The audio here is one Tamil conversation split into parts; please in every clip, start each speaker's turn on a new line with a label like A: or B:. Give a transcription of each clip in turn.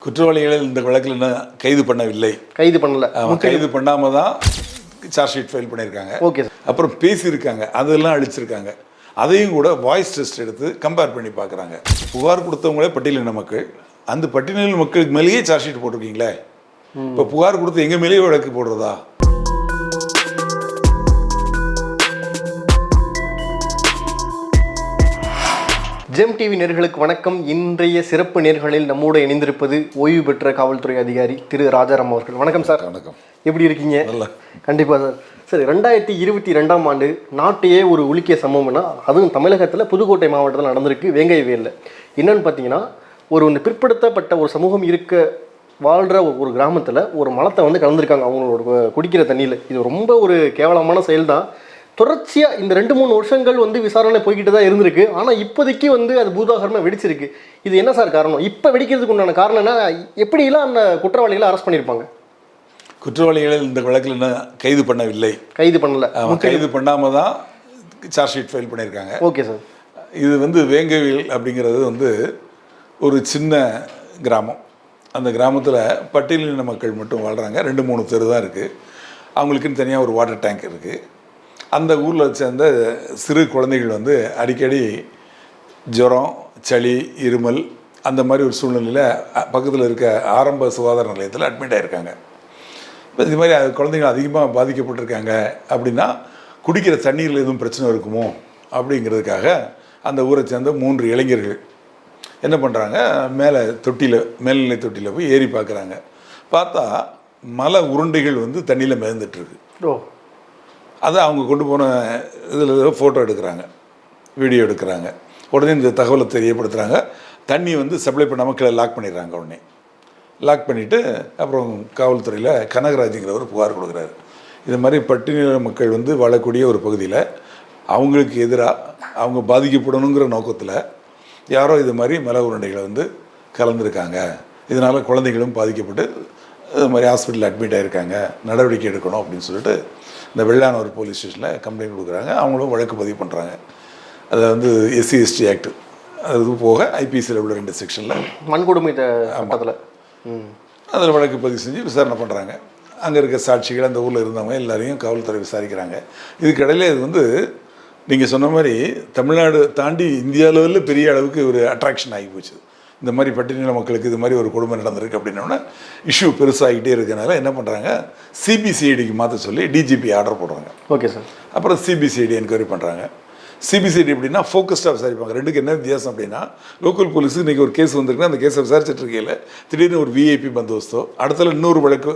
A: குற்றவாளிகள் இந்த வழக்கில் இன்னும் கைது பண்ணவில்லை.
B: கைது பண்ணல.
A: கைது பண்ணாம தான் சார்ஜ் ஷீட் ஃபைல் பண்ணியிருக்காங்க.
B: ஓகே.
A: அப்புறம் பேசியிருக்காங்க, அதெல்லாம் அழிச்சிருக்காங்க. அதையும் கூட வாய்ஸ் டெஸ்ட் எடுத்து கம்பேர் பண்ணி பார்க்குறாங்க. புகார் கொடுத்தவங்களே பட்டியலின மக்கள், அந்த பட்டியலின மக்களுக்கு மேலேயே சார்ஜ் ஷீட் போட்டிருக்கீங்களே, இப்போ புகார் கொடுத்து எங்கள் மேலேயே வழக்கு போடுறதா?
B: ஜெம் டிவி நேர்களுக்கு வணக்கம். இன்றைய சிறப்பு நேர்களில் நம்மோடு இணைந்திருப்பது ஓய்வு பெற்ற காவல்துறை அதிகாரி திரு ராஜாராம் அவர்கள். வணக்கம் சார்.
A: வணக்கம்.
B: எப்படி இருக்கீங்க?
A: நல்லா.
B: கண்டிப்பாக சார். சரி, 2022ஆம் ஆண்டு நாட்டையே ஒரு உலுக்கிய சம்பவம்னா அதுவும் தமிழகத்தில் புதுக்கோட்டை மாவட்டத்தில் நடந்திருக்கு, வேங்கைவேலில். என்னன்னு பார்த்தீங்கன்னா, ஒரு பிற்படுத்தப்பட்ட ஒரு சமூகம் வாழ்கிற ஒரு கிராமத்தில் ஒரு மலத்தை கலந்துருக்காங்க அவங்களோட குடிக்கிற தண்ணியில். இது ரொம்ப ஒரு கேவலமான செயல் தான். தொடர்ச்சியாக இந்த 2-3 வருஷங்கள் விசாரணை போய்கிட்டு தான் இருந்திருக்கு. ஆனால் இப்போதைக்கு அது பூதாகரமாக வெடிச்சிருக்கு. இது என்ன சார் காரணம்? இப்போ வெடிக்கிறதுக்கு உண்டான காரணம்னா எப்படிலாம் அந்த குற்றவாளிகளை அரெஸ்ட் பண்ணியிருப்பாங்க?
A: குற்றவாளிகள் இந்த வழக்கில் இன்னும் கைது பண்ணவில்லை.
B: கைது பண்ணல.
A: கைது பண்ணாமல் தான் சார்ஜ் ஷீட் ஃபைல் பண்ணியிருக்காங்க.
B: Okay sir.
A: இது வேங்கவேல் அப்படிங்கிறது ஒரு சின்ன கிராமம். அந்த கிராமத்தில் பட்டியலின மக்கள் மட்டும் வாழ்கிறாங்க. 2-3 தெரு தான் இருக்குது. அவங்களுக்குன்னு தனியாக ஒரு வாட்டர் டேங்க் இருக்குது. அந்த ஊரில் சேர்ந்த சிறு குழந்தைகள் அடிக்கடி ஜுரம், சளி, இருமல் அந்த மாதிரி ஒரு சூழ்நிலையில் பக்கத்தில் இருக்க ஆரம்ப சுகாதார நிலையத்தில் அட்மிட் ஆகிருக்காங்க. இப்போ இது மாதிரி குழந்தைகள் அதிகமாக பாதிக்கப்பட்டிருக்காங்க அப்படின்னா குடிக்கிற தண்ணீரில் எதுவும் பிரச்சனை இருக்குமோ அப்படிங்கிறதுக்காக அந்த ஊரை சேர்ந்த 3 இளைஞர்கள் என்ன பண்ணுறாங்க, மேல்நிலை தொட்டியில் போய் ஏறி பார்க்குறாங்க. பார்த்தா மலை உருண்டைகள் தண்ணியில் மிதந்துட்டுருக்கு. அதை அவங்க கொண்டு போன இதில் ஃபோட்டோ எடுக்கிறாங்க, வீடியோ எடுக்கிறாங்க. உடனே இந்த தகவலை தெரியப்படுத்துகிறாங்க. தண்ணி சப்ளை பண்ணாமல் கீழே லாக் பண்ணிடுறாங்க. உடனே லாக் பண்ணிவிட்டு அப்புறம் காவல்துறையில் கனகராஜுங்கிறவர் புகார் கொடுக்குறாரு. இது மாதிரி பட்டியலின மக்கள் வாழக்கூடிய ஒரு பகுதியில் அவங்களுக்கு எதிராக அவங்க பாதிக்கப்படணுங்கிற நோக்கத்தில் யாரோ இது மாதிரி மலை உருண்டைகளை கலந்துருக்காங்க, இதனால் குழந்தைகளும் பாதிக்கப்பட்டு இது மாதிரி ஹாஸ்பிட்டலில் அட்மிட் ஆகிருக்காங்க, நடவடிக்கை எடுக்கணும் அப்படின்னு சொல்லிட்டு இந்த வெள்ளானூர் போலீஸ் ஸ்டேஷனில் கம்ப்ளைண்ட் கொடுக்குறாங்க. அவங்களும் வழக்கு பதிவு பண்ணுறாங்க. அதை SC/ST ஆக்ட் அது போக ஐபிசியில் உள்ள 2 செக்ஷனில்
B: வன்கொடுமை சட்டத்தில்
A: அதில் வழக்கு பதிவு செஞ்சு விசாரணை பண்ணுறாங்க. அங்கே இருக்க சாட்சிகள், அந்த ஊரில் இருந்தவங்க எல்லாரையும் காவல்துறை விசாரிக்கிறாங்க. இதுக்கிடையில் இது நீங்கள் சொன்ன மாதிரி தமிழ்நாடு தாண்டி இந்தியா லெவலில் பெரிய அளவுக்கு ஒரு அட்ராக்ஷன் ஆகி போச்சு. இந்த மாதிரி பட்டியலின மக்களுக்கு இது மாதிரி ஒரு கொடுமை நடந்திருக்கு அப்படின்னோடனே இஷ்யூ பெருசாகிட்டே இருக்கனால என்ன பண்ணுறாங்க, சிபிசிஐடிக்கு மாற்ற சொல்லி டிஜிபி ஆர்டர் போடுறாங்க.
B: Okay sir.
A: அப்புறம் சிபிசிஐடி என்கொயரி பண்ணுறாங்க. சிபிசிஐடி எப்படின்னா ஃபோக்கஸ்டாக விசாரிப்பாங்க. ரெண்டுக்கு என்ன வித்தியாசம் அப்படின்னா, லோக்கல் போலீஸுக்கு இன்றைக்கி ஒரு கேஸ் வந்திருக்குன்னா அந்த கேஸை விசாரிச்சுட்டு இருக்கையில் திடீர்னு ஒரு விஐபி பந்தோஸ்தோ அடுத்தல இன்னொரு வழக்கு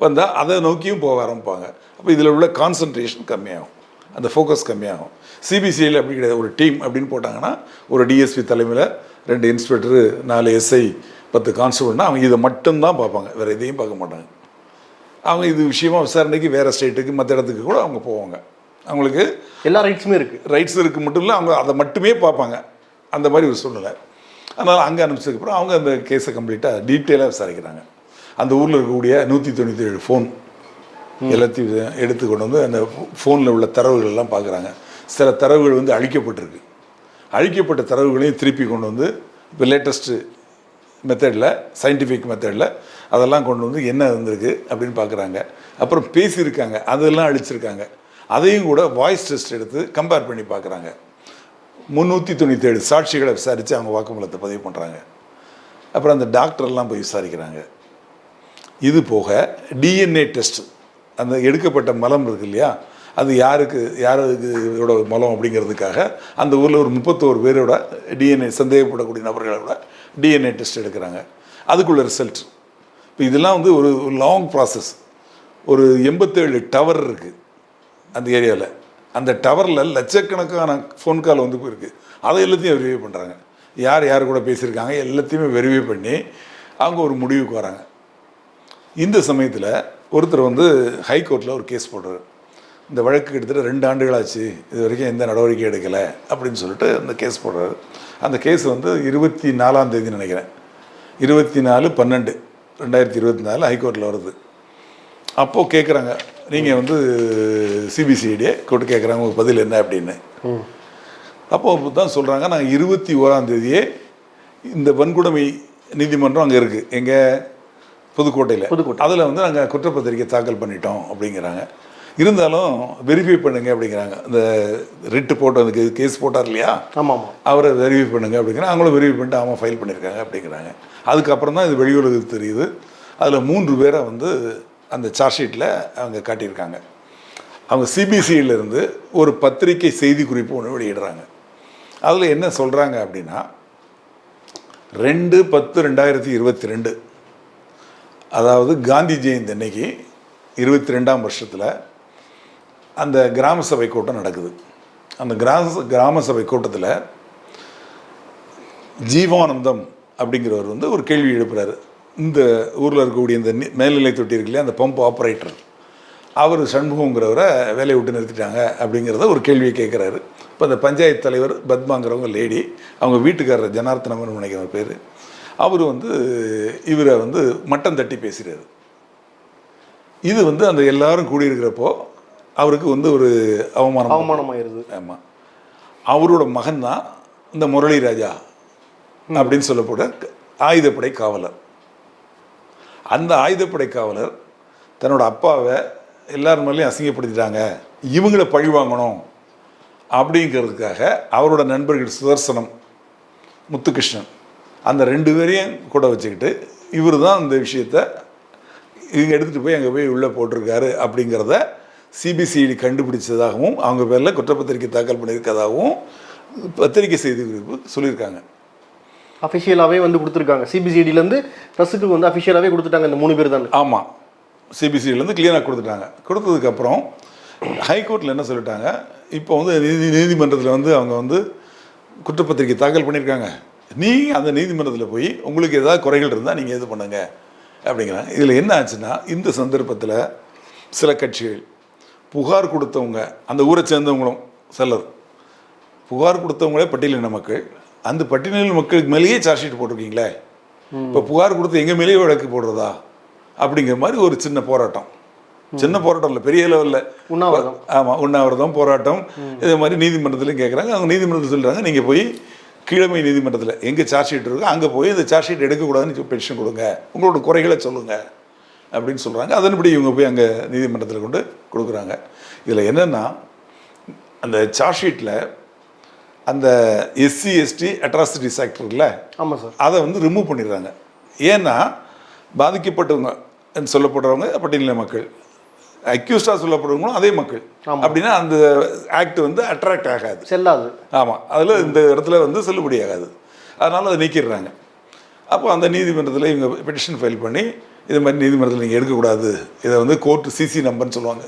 A: வந்தால் அதை நோக்கியும் போக ஆரம்பிப்பாங்க. அப்போ இதில் உள்ள கான்சன்ட்ரேஷன் கம்மியாகும், அந்த ஃபோக்கஸ் கம்மியாகும். சிபிசிஐடியில் அப்படி கிடையாது. ஒரு டீம் அப்படின்னு போட்டாங்கன்னா ஒரு டிஎஸ்பி தலைமையில் 2 இன்ஸ்பெக்டரு, 4 SI, 10 கான்ஸ்டபிள்னா அவங்க இதை மட்டும்தான் பார்ப்பாங்க, வேறு எதையும் பார்க்க மாட்டாங்க. அவங்க இது விஷயமா விசாரணைக்கு வேறு ஸ்டேட்டுக்கு மற்ற இடத்துக்கு கூட அவங்க போவாங்க. அவங்களுக்கு
B: எல்லா ரைட்ஸுமே இருக்குது.
A: ரைட்ஸ் இருக்குது மட்டும் இல்லை, அவங்க அதை மட்டுமே பார்ப்பாங்க. அந்த மாதிரி ஒரு சூழ்நிலை. அதனால் அங்கே அனுப்பிச்சதுக்கப்புறம் அவங்க அந்த கேஸை கம்ப்ளீட்டாக டீட்டெயிலாக விசாரிக்கிறாங்க. அந்த ஊரில் இருக்கக்கூடிய 197 ஃபோன் எல்லாத்தையும் எடுத்து கொண்டு அந்த ஃபோனில் உள்ள தரவுகள் எல்லாம் பார்க்குறாங்க. சில தரவுகள் அழிக்கப்பட்டிருக்கு. அழிக்கப்பட்ட தரவுகளையும் திருப்பி கொண்டு இப்போ லேட்டஸ்ட்டு மெத்தடில், சயின்டிஃபிக் மெத்தடில் அதெல்லாம் கொண்டு என்ன இருந்திருக்கு அப்படின்னு பார்க்குறாங்க. அப்புறம் பேசியிருக்காங்க, அதெல்லாம் அழிச்சிருக்காங்க. அதையும் கூட வாய்ஸ் டெஸ்ட் எடுத்து கம்பேர் பண்ணி பார்க்குறாங்க. 397 சாட்சிகளை விசாரித்து அவங்க வாக்குமூலத்தை பதிவு பண்ணுறாங்க. அப்புறம் அந்த டாக்டர்லாம் போய் விசாரிக்கிறாங்க. இது போக டிஎன்ஏ டெஸ்ட், அந்த எடுக்கப்பட்ட மலம் இருக்குது இல்லையா, அது யாரோட மலம் அப்படிங்கிறதுக்காக அந்த ஊரில் ஒரு 31 பேரோட டிஎன்ஏ, சந்தேகப்படக்கூடிய நபர்களோட டிஎன்ஏ டெஸ்ட் எடுக்கிறாங்க. அதுக்குள்ள ரிசல்ட். இப்போ இதெல்லாம் ஒரு லாங் ப்ராசஸ். ஒரு 87 டவர் இருக்குது அந்த ஏரியாவில். அந்த டவரில் லட்சக்கணக்கான ஃபோன் கால் போயிருக்கு. அதை எல்லாத்தையும் வெரிஃபை பண்ணுறாங்க. யார் கூட பேசியிருக்காங்க எல்லாத்தையுமே வெரிஃபை பண்ணி அவங்க ஒரு முடிவுக்கு வராங்க. இந்த சமயத்தில் ஒருத்தர் ஹைகோர்ட்டில் ஒரு கேஸ் போடுறாரு. இந்த வழக்கு கிட்டத்தட்ட 2 ஆண்டுகளாச்சு, இது வரைக்கும் எந்த நடவடிக்கை எடுக்கலை அப்படின்னு சொல்லிட்டு அந்த கேஸ் போடுறாரு. அந்த கேஸ் 24ஆம் தேதி நினைக்கிறேன், 24/12/2024 ஹைகோர்ட்டில் வருது. அப்போது கேட்குறாங்க, நீங்கள் சிபிசிஐடியை கூப்பிட்டு கேட்குறாங்க உங்கள் பதில் என்ன அப்படின்னு. அப்போது தான் சொல்கிறாங்க, நாங்கள் 21ஆம் தேதியே இந்த வன்கொடுமை நீதிமன்றம் அங்கே இருக்குது, எங்கே புதுக்கோட்டை.
B: புதுக்கோட்டை.
A: அதில் வந்து நாங்கள் குற்றப்பத்திரிக்கை தாக்கல் பண்ணிட்டோம் அப்படிங்கிறாங்க. இருந்தாலும் வெரிஃபை பண்ணுங்க அப்படிங்கிறாங்க. இந்த ரிட்டு போட்டு அதுக்கு கேஸ் போட்டார் இல்லையா,
B: ஆமாம்
A: அவரை வெரிஃபை பண்ணுங்க அப்படிங்கிறாங்க. அவங்களும் வெரிஃபை பண்ணிட்டு அவன் ஃபைல் பண்ணியிருக்காங்க அப்படிங்கிறாங்க. அதுக்கப்புறம் தான் இது வெளியுலகுக்கு தெரியுது. அதில் 3 பேரை வந்து அந்த சார்ஜ் ஷீட்டில் அவங்க காட்டியிருக்காங்க. அவங்க சிபிசிஐலேருந்து ஒரு பத்திரிகை செய்தி குறிப்பு ஒன்று வெளியிடுறாங்க. அதில் என்ன சொல்கிறாங்க அப்படின்னா 2/10/2022, அதாவது காந்தி ஜெயந்தி அன்னைக்கு 22ஆம் வருஷத்தில் அந்த கிராம சபை கூட்டம் நடக்குது. அந்த கிராம சபை கூட்டத்தில் ஜீவானந்தம் அப்படிங்கிறவர் வந்து ஒரு கேள்வி எழுப்புறாரு. இந்த ஊரில் இருக்கக்கூடிய இந்த மேல்நிலை தொட்டி இருக்கு இல்லையா, அந்த பம்ப் ஆப்ரேட்டர், அவர் சண்முகங்கிறவரை வேலையை விட்டு நிறுத்திட்டாங்க அப்படிங்கிறத ஒரு கேள்வியை கேட்குறாரு. இப்போ அந்த பஞ்சாயத்து தலைவர் பத்மாங்கிறவங்க லேடி, அவங்க வீட்டுக்காரர் ஜனார்த்தனம்னு நினைக்கிற பேர், அவர் வந்து இவரை வந்து மட்டம் தட்டி பேசுகிறாரு. இது வந்து அந்த எல்லாரும் கூடியிருக்கிறப்போ அவருக்கு வந்து ஒரு
B: அவமானமாயிருது.
A: ஆமாம், அவரோட மகன் தான் இந்த முரளி ராஜா அப்படின்னு சொல்லப்பட ஆயுதப்படை காவலர். அந்த ஆயுதப்படை காவலர் தன்னோட அப்பாவை எல்லார் மேலேயும் அசிங்கப்படுத்திட்டாங்க, இவங்கள பழி வாங்கணும் அப்படிங்கிறதுக்காக அவரோட நண்பர்கள் சுதர்சனம், முத்துகிருஷ்ணன், அந்த 2 பேரையும் கூட வச்சுக்கிட்டு இவர் தான் இந்த விஷயத்தை இவங்க எடுத்துகிட்டு போய் அங்கே போய் உள்ளே போட்டிருக்காரு அப்படிங்கிறத சிபிசிஐடி கண்டுபிடிச்சதாகவும் அவங்க பேரில் குற்றப்பத்திரிக்கை தாக்கல் பண்ணியிருக்கதாகவும் பத்திரிகை செய்தி குறிப்பு சொல்லியிருக்காங்க.
B: அஃபிஷியலாகவே வந்து கொடுத்துருக்காங்க. சிபிசிஐடியிலேருந்து ப்ரெஸ்ஸுக்கு வந்து அஃபிஷியலாகவே கொடுத்துட்டாங்க இந்த 3 பேர் தான்.
A: ஆமாம், சிபிசிஐடிலேருந்து கிளியராக கொடுத்துட்டாங்க. கொடுத்ததுக்கப்புறம் ஹைகோர்ட்டில் என்ன சொல்லிட்டாங்க, இப்போ வந்து நீதிமன்றத்தில் வந்து அவங்க வந்து குற்றப்பத்திரிக்கை தாக்கல் பண்ணியிருக்காங்க, நீ அந்த நீதிமன்றத்தில் போய் உங்களுக்கு ஏதாவது குறைகள் இருந்தால் நீங்கள் இது பண்ணுங்க அப்படிங்கிறாங்க. இதில் என்ன ஆச்சுன்னா, இந்த சந்தர்ப்பத்தில் சில கட்சிகள் புகார் கொடுத்தவங்க, அந்த ஊரை சேர்ந்தவங்களும் சிலர் புகார் கொடுத்தவங்களே பட்டியலின மக்கள், அந்த பட்டியலின மக்களுக்கு மேலேயே சார்ஜ் ஷீட் போட்டிருக்கீங்களே, இப்போ புகார் கொடுத்து எங்கள் மேலேயே வழக்கு போடுறதா அப்படிங்கிற மாதிரி ஒரு சின்ன போராட்டம். சின்ன போராட்டம் இல்லை, பெரிய லெவலில்
B: உண்ணாவிரதம்.
A: ஆமாம், உண்ணாவிரதம் போராட்டம் இதே மாதிரி நீதிமன்றத்துலையும் கேட்குறாங்க. அவங்க நீதிமன்றத்தில் சொல்கிறாங்க, நீங்கள் போய் கீழமை நீதிமன்றத்தில் எங்கே சார்ஜ் ஷீட் இருக்கோ அங்கே போய் இந்த சார்ஜ் ஷீட் எடுக்கக்கூடாதுன்னு பெட்டிஷன் கொடுங்க, உங்களோட குறைகளை சொல்லுங்கள் அப்படின்னு சொல்கிறாங்க. அதன்படி இவங்க போய் அங்கே நீதிமன்றத்தில் கொண்டு கொடுக்குறாங்க. இதில் என்னென்னா, அந்த சார்ஜ் ஷீட்டில் அந்த எஸ்சி எஸ்டி அட்ராசிட்டிஸ் ஆக்ட் இருக்குல்ல,
B: ஆமாம் சார்,
A: அதை வந்து ரிமூவ் பண்ணிடுறாங்க. ஏன்னா பாதிக்கப்பட்டவங்க சொல்லப்படுறவங்க பட்டியலின மக்கள், அக்யூஸ்டாக சொல்லப்படுறவங்களும் அதே மக்கள். அப்படின்னா அந்த ஆக்ட் வந்து அட்ராக்ட் ஆகாது,
B: செல்லாது.
A: ஆமாம், அதில் இந்த இடத்துல வந்து செல்லுபடி ஆகாது. அதனால் அதை நீக்கிடுறாங்க. அப்போ அந்த நீதிமன்றத்தில் இவங்க பெட்டிஷன் ஃபைல் பண்ணி இது மாதிரி நீதிமன்றத்தில் நீங்கள் எடுக்கக்கூடாது, இதை வந்து கோர்ட்டு சிசி நம்பர்னு சொல்லுவாங்க,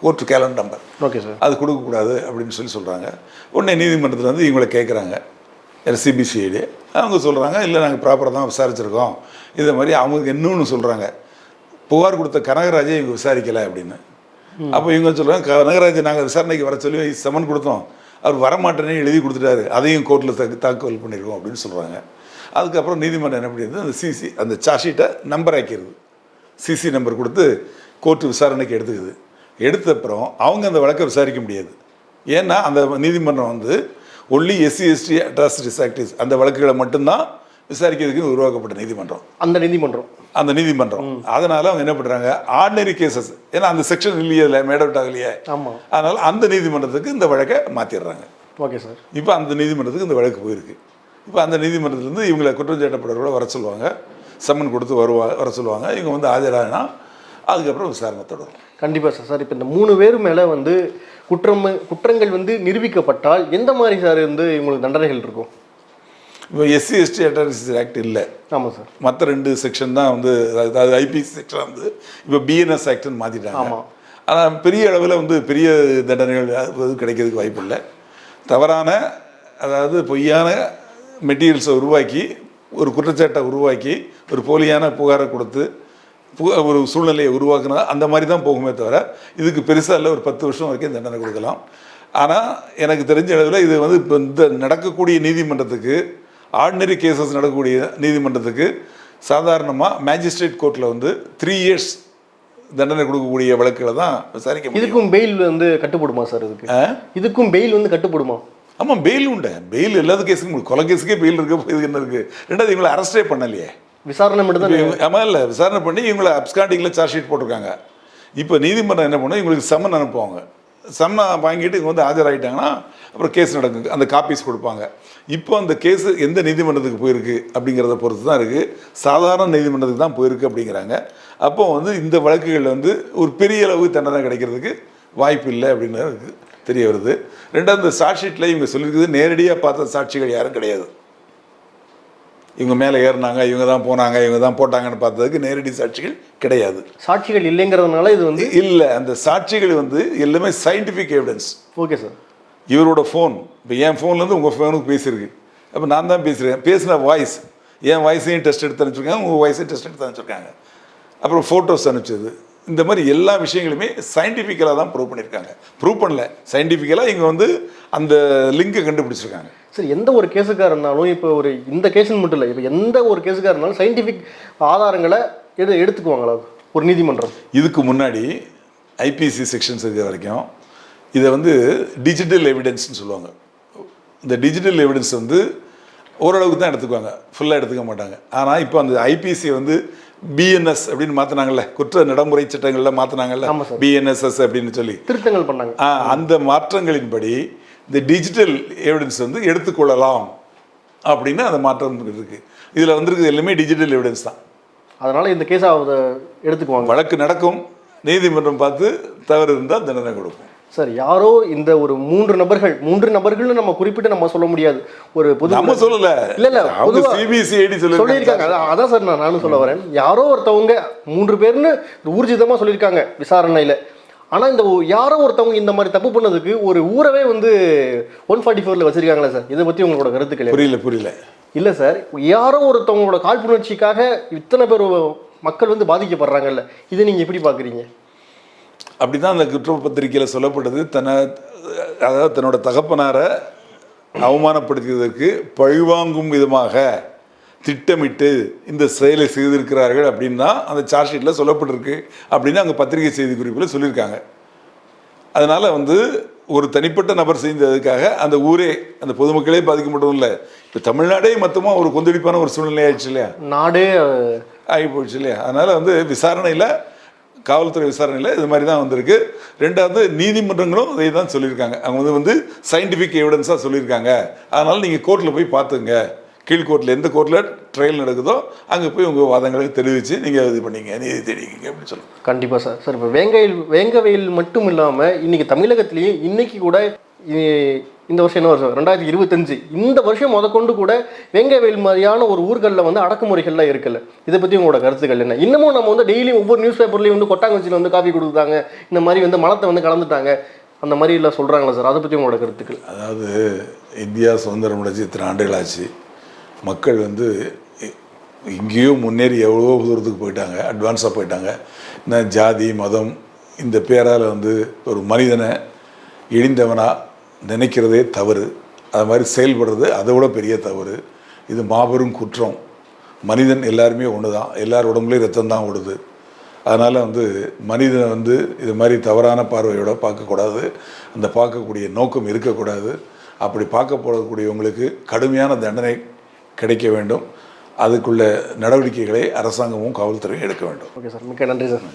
A: court calendar number,
B: okay sir, அது
A: கொடுக்கக்கூடாது அப்படின்னு சொல்கிறாங்க. உடனே நீதிமன்றத்தில் வந்து இவங்களை கேட்குறாங்க, சிபிசிஐடி. அவங்க சொல்கிறாங்க, இல்லை நாங்கள் ப்ராப்பராக தான் விசாரிச்சிருக்கோம். இதை மாதிரி அவங்களுக்கு இன்னொன்று சொல்கிறாங்க, புகார் கொடுத்த கனகராஜை இவங்க விசாரிக்கலை அப்படின்னு. அப்போ இவங்க சொல்கிறாங்க, கனகராஜை நாங்கள் விசாரணைக்கு வர சொல்லி சமன் கொடுத்தோம், அவர் வரமாட்டேனே எழுதி கொடுத்துட்டாரு, அதையும் கோர்ட்டில் தாக்கல் பண்ணியிருக்கோம் அப்படின்னு சொல்கிறாங்க. அதுக்கப்புறம் நீதிமன்றம் என்ன பண்ணிடுது, அந்த அந்த சார்ஜ் ஷீட்டை நம்பர் ஆக்கிடுது, சிசி நம்பர் கொடுத்து கோர்ட்டு விசாரணைக்கு எடுத்துக்குது. எடுத்த அப்புறம் அவங்க அந்த வழக்கை விசாரிக்க முடியாது. ஏன்னா அந்த நீதிமன்றம் வந்து ஒன்லி எஸ்சி எஸ்டி அட்ராசிட்டிஸ் ஆக்டிஸ் அந்த வழக்குகளை மட்டும்தான் விசாரிக்கிறதுக்கு உருவாக்கப்பட்ட நீதிமன்றம் அந்த நீதிமன்றம். அதனால அவங்க என்ன பண்ணுறாங்க, ஆர்டினரி கேசஸ், ஏன்னா அந்த செக்ஷன் இல்லையே, மேட் அவுட் ஆகலையே, அதனால அந்த நீதிமன்றத்துக்கு இந்த வழக்கை மாற்றிடுறாங்க.
B: ஓகே சார்,
A: இப்போ அந்த நீதிமன்றத்துக்கு இந்த வழக்கு போயிருக்கு. இப்போ அந்த நீதிமன்றத்துலேருந்து இவங்களை குற்றஞ்சாட்டப்படுறவங்கள வர சொல்லுவாங்க, சம்மன் கொடுத்து வர சொல்லுவாங்க. இவங்க வந்து ஆஜரானா அதுக்கப்புறம் விசாரணை தொடரும்.
B: கண்டிப்பாக சார். சார், இப்போ இந்த 3 பேர் மேலே வந்து குற்றங்கள் வந்து நிரூபிக்கப்பட்டால் எந்த மாதிரி சார் வந்து இவங்களுக்கு தண்டனைகள் இருக்கும்?
A: இப்போ எஸ்சி எஸ்டி அட்ராசிட்டிஸ் ஆக்ட் இல்லை.
B: ஆமாம் சார்,
A: மற்ற 2 செக்ஷன் தான் வந்து, அதாவது ஐபிசி செக்ஷன் வந்து இப்போ பிஎன்எஸ் ஆக்ட்னு மாற்றிட்டாங்க.
B: ஆமாம்,
A: ஆனால் பெரிய அளவில் வந்து பெரிய தண்டனைகள் கிடைக்கிறதுக்கு வாய்ப்பு இல்லை. தவறான, அதாவது பொய்யான மெட்டீரியல்ஸை உருவாக்கி ஒரு குற்றச்சாட்டை உருவாக்கி ஒரு போலியான புகாரை கொடுத்து ஒரு சூழ்நிலையை உருவாக்குனா அந்த மாதிரி தான் போகுமே தவிர இதுக்கு பெருசாக இல்லை, ஒரு 10 வருஷம் வரைக்கும் தண்டனை கொடுக்கலாம். ஆனால் எனக்கு தெரிஞ்ச அளவில் இது வந்து இப்போ இந்த நடக்கக்கூடிய நீதிமன்றத்துக்கு, ஆர்டினரி கேசஸ் நடக்கக்கூடிய நீதிமன்றத்துக்கு சாதாரணமாக மேஜிஸ்ட்ரேட் கோர்ட்டில் வந்து 3 இயர்ஸ் தண்டனை கொடுக்கக்கூடிய வழக்குகளை தான் விசாரிக்க முடியும்.
B: இதுக்கும் பெயில் வந்து கட்டுப்படுமா சார்? இதுக்கும் பெயில் வந்து கட்டுப்படுமா?
A: ஆமாம், பெயில் உண்டு. பெயில் எல்லாத்து கேஸுக்கும், கொலை கேஸுக்கே பெயில் இருக்க, இதுக்கு என்ன இருக்குது? ரெண்டாவது இவங்களை அரெஸ்டே பண்ணலையே.
B: விசாரணை மட்டும் தான்.
A: ஆமாம், இல்லை விசாரணை பண்ணி இவங்களை அப்ஸ்காண்டிங்கில் சார்ஜ் ஷீட் போட்டிருக்காங்க. இப்போ நீதிமன்றம் என்ன பண்ணும், இவங்களுக்கு சம்மன் அனுப்புவாங்க. சம்மன் வாங்கிட்டு இவங்க வந்து ஆஜராகிட்டாங்கன்னா அப்புறம் கேஸ் நடக்குங்க, அந்த காப்பீஸ் கொடுப்பாங்க. இப்போ அந்த கேஸு எந்த நீதிமன்றத்துக்கு போயிருக்கு அப்படிங்கிறத பொறுத்து தான் இருக்குது. சாதாரண நீதிமன்றத்துக்கு தான் போயிருக்கு அப்படிங்கிறாங்க. அப்போ வந்து இந்த வழக்குகளில் வந்து ஒரு பெரிய அளவு தண்டனை கிடைக்கிறதுக்கு வாய்ப்பு இல்லை அப்படின்னு தெரிய வருது. ரெண்டாவது, இந்த சார்ஜ் ஷீட்டில் இவங்க சொல்லியிருக்குது நேரடியாக பார்த்த சாட்சிகள் யாரும் கிடையாது. இவங்க மேலே ஏறினாங்க, இவங்க தான் போனாங்க, இவங்க தான் போட்டாங்கன்னு பார்த்ததுக்கு நேரடி சாட்சிகள் கிடையாது.
B: சாட்சிகள் இல்லைங்கிறதுனால இது வந்து
A: இல்லை, அந்த சாட்சிகள் வந்து எல்லாமே சயின்டிஃபிக் எவிடன்ஸ்.
B: Okay sir.
A: இவரோட ஃபோன், இப்போ என் ஃபோன்லேருந்து உங்கள் ஃபோனுக்கு பேசியிருக்கு. அப்போ நான் தான் பேசுகிறேன், பேசின வாய்ஸ், என் வாய்ஸையும் டெஸ்ட் எடுத்து அனுப்பிச்சிருக்காங்க, உங்கள் வாய்ஸையும் டெஸ்ட் எடுத்து அனுப்பிச்சிருக்காங்க. அப்புறம் ஃபோட்டோஸ் அனுப்பிச்சது, இந்த மாதிரி எல்லா விஷயங்களுமே சயின்டிஃபிக்கலாக தான் ப்ரூவ் பண்ணியிருக்காங்க. ப்ரூவ் பண்ணல, சயின்டிஃபிக்கலாக இங்கே வந்து அந்த லிங்கை கண்டுபிடிச்சிருக்காங்க.
B: சரி, எந்த ஒரு கேஸுக்காக இருந்தாலும் இப்போ ஒரு இந்த கேஸுன்னு மட்டும் இல்லை, இப்போ எந்த ஒரு கேஸுக்காக இருந்தாலும் சயின்டிஃபிக் ஆதாரங்களை எடுத்துக்குவாங்களா ஒரு நீதிமன்றம்? இதுக்கு
A: முன்னாடி ஐபிசி செக்ஷன்ஸ் இருக்கிற வரைக்கும் இதை வந்து டிஜிட்டல் எவிடன்ஸ்னு சொல்லுவாங்க. இந்த டிஜிட்டல் எவிடன்ஸ் வந்து ஓரளவுக்கு தான் எடுத்துக்குவாங்க, ஃபுல்லாக எடுத்துக்க மாட்டாங்க. ஆனால் இப்போ அந்த ஐபிசி வந்து பிஎன்எஸ் அப்படின்னு மாற்றினாங்கல்ல, குற்ற நடைமுறை சட்டங்களில் மாற்றினாங்கல்ல, பிஎன்எஸ்எஸ் அப்படின்னு சொல்லி
B: திருத்தங்கள் பண்ணாங்க.
A: அந்த மாற்றங்களின்படி இந்த டிஜிட்டல் எவிடன்ஸ் வந்து எடுத்துக்கொள்ளலாம் அப்படின்னு அந்த மாற்றம் இருக்குது. இதில் வந்துருக்குது எல்லாமே டிஜிட்டல் எவிடன்ஸ் தான்.
B: அதனால் இந்த கேஸை எடுத்துக்குவாங்க.
A: வழக்கு நடக்கும், நீதிமன்றம் பார்த்து தவறு இருந்தால் தண்டனை கொடுக்கும்.
B: சார், யாரோ இந்த ஒரு மூன்று நபர்கள்னு நம்ம குறிப்பிட்டு நம்ம சொல்ல முடியாது. ஒரு பொது
A: நம்ம சொல்லல,
B: இல்ல
A: அவங்க சிபிசிஐடி
B: சொல்லியிருக்காங்க. அதான் சார் நானும் சொல்ல வரேன். யாரோ ஒருத்தவங்க 3 பேர்னு ஊர்ஜிதமாக சொல்லியிருக்காங்க விசாரணையில். ஆனால் இந்த யாரோ ஒருத்தவங்க இந்த மாதிரி தப்பு பண்ணதுக்கு ஒரு ஊரவே வந்து 144ல் வச்சிருக்காங்களே சார், இதை பற்றி உங்களோட கருத்துக்கள்?
A: புரியல.
B: இல்லை சார், யாரோ ஒருத்தவங்களோட காழ்ப்புணர்ச்சிக்காக இத்தனை பேர் மக்கள் வந்து பாதிக்கப்படுறாங்கல்ல, இதை நீங்கள் எப்படி பார்க்குறீங்க?
A: அப்படி தான் அந்த குற்றப்பத்திரிகையில் சொல்லப்பட்டது. அதாவது தன்னோட தகப்பனாரை அவமானப்படுத்தியதற்கு பழிவாங்கும் விதமாக திட்டமிட்டு இந்த செயலை செய்திருக்கிறார்கள் அப்படின்னு தான் அந்த சார்ஜ் ஷீட்டில் சொல்லப்பட்டிருக்கு அப்படின்னு அங்கே பத்திரிகை செய்தி குறிப்பில் சொல்லியிருக்காங்க. அதனால் வந்து ஒரு தனிப்பட்ட நபர் செய்ததுக்காக அந்த ஊரே, அந்த பொதுமக்களே பாதிக்கப்பட்டதும் இல்லை, இப்போ தமிழ்நாடே மொத்தமாக ஒரு கொந்தளிப்பான ஒரு சூழ்நிலை ஆயிடுச்சு இல்லையா,
B: நாடே
A: ஆகி போயிடுச்சு இல்லையா. அதனால் வந்து விசாரணையில், காவல்துறை விசாரணையில் இது மாதிரி தான் வந்திருக்கு. ரெண்டாவது, நீதிமன்றங்களும் இதை தான் சொல்லியிருக்காங்க. அவங்க வந்து சயின்டிஃபிக் எவிடன்ஸாக சொல்லியிருக்காங்க. அதனால் நீங்கள் கோர்ட்டில் போய் பார்த்துங்க, கீழ்கோர்ட்டில் எந்த கோர்ட்டில் ட்ரையல் நடக்குதோ அங்கே போய் உங்கள் வாதங்களை தெரிவித்து நீங்கள் இது பண்ணிங்க, நீதி தேடிக்கிங்க அப்படின்னு சொல்லுங்கள்.
B: கண்டிப்பாக சார். சார், இப்போ வேங்கவயல் மட்டும் இல்லாமல் இன்றைக்கி தமிழகத்திலேயும் இன்றைக்கி கூட இந்த வருஷம் என்ன வருஷம் 2025, இந்த வருஷம் முதற்கொண்டு கூட வேங்கவயல் மாதிரியான ஒரு ஊர்களில் வந்து அடக்குமுறைகள்லாம் இருக்குல்ல, இதை பற்றி உங்களோட கருத்துக்கள் என்ன? இன்னமும் நம்ம வந்து டெய்லி ஒவ்வொரு நியூஸ் பேப்பர்லேயும் வந்து கொட்டாங்குச்சியில் வந்து காஃபி கொடுத்தாங்க, இந்த மாதிரி வந்து மலத்தை வந்து கலந்துட்டாங்க, அந்த மாதிரி எல்லாம் சொல்கிறாங்களா சார், அதை பற்றி உங்களோட கருத்துக்கள்?
A: அதாவது இந்தியா சுதந்திரம் அடைஞ்சு இத்தனை ஆண்டுகள் ஆச்சு, மக்கள் வந்து இங்கேயோ முன்னேறி எவ்வளவோ தூரத்துக்கு போயிட்டாங்க, அட்வான்ஸாக போயிட்டாங்க. இந்த ஜாதி மதம் இந்த பேரால் வந்து ஒரு மனிதனை இழிந்தவனாக நினைக்கிறதே தவறு, அது மாதிரி செயல்படுறது அதை விட பெரிய தவறு. இது மாபெரும் குற்றம். மனிதன் எல்லாருமே ஒன்று தான், எல்லார் உடம்புலேயும் ரத்தம் தான் ஓடுது. அதனால் வந்து மனிதனை வந்து இது மாதிரி தவறான பார்வையோடு பார்க்கக்கூடாது, அந்த பார்க்கக்கூடிய நோக்கம் இருக்கக்கூடாது. அப்படி பார்க்க போடக்கூடியவங்களுக்கு கடுமையான தண்டனை கிடைக்க வேண்டும். அதுக்குள்ள நடவடிக்கைகளை அரசாங்கமும் காவல்துறையும் எடுக்க வேண்டும்.
B: ஓகே சார், மிக்க நன்றி சார்.